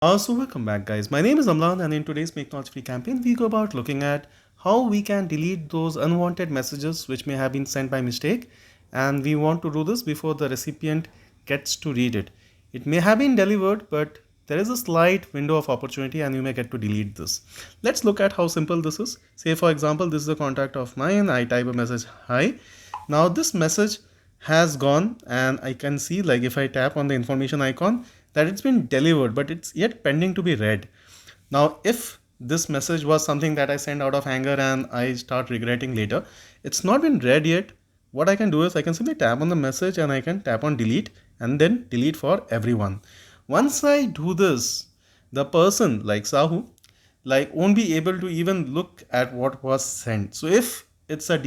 So welcome back guys, my name is Amlan and in today's Make Knowledge Free campaign we go about looking at how we can delete those unwanted messages which may have been sent by mistake, and we want to do this before the recipient gets to read it. It may have been delivered, but there is a slight window of opportunity and you may get to delete this. Let's look at how simple this is. Say for example, this is a contact of mine. I type a message, hi. Now this message has gone and I can see, like if I tap on the information icon, that it's been delivered, but it's yet pending to be read. Now if this message was something that I sent out of anger and I start regretting later, it's not been read yet. What I can do is I can simply tap on the message and I can tap on delete and then delete for everyone. Once I do this, the person like Sahu won't be able to even look at what was sent. So if it's a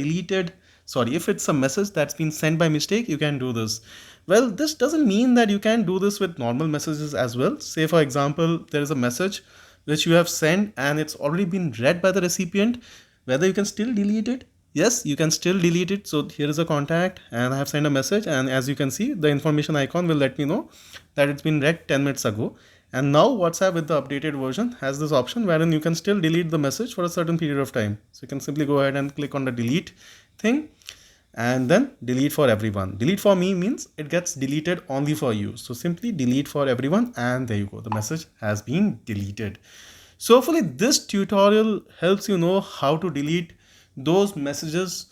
if it's a message that's been sent by mistake, you can do this. Well, this doesn't mean that you can do this with normal messages as well. Say for example, there is a message which you have sent and it's already been read by the recipient. Whether you can still delete it? Yes, you can still delete it. So here is a contact and I have sent a message, and as you can see, the information icon will let me know that it's been read 10 minutes ago. And now WhatsApp with the updated version has this option wherein you can still delete the message for a certain period of time. So you can simply go ahead and click on the delete thing and then delete for everyone. Delete for me means it gets deleted only for you. So simply delete for everyone and there you go. The message has been deleted. So hopefully this tutorial helps you know how to delete those messages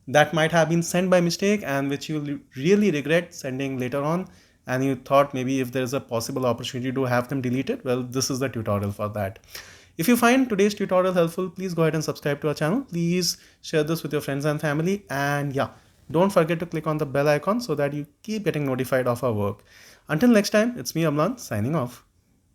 that might have been sent by mistake and which you will really regret sending later on, and you thought maybe if there is a possible opportunity to have them deleted, well, this is the tutorial for that. If you find today's tutorial helpful, please go ahead and subscribe to our channel. Please share this with your friends and family, and yeah, don't forget to click on the bell icon so that you keep getting notified of our work. Until next time, it's me Amlan signing off.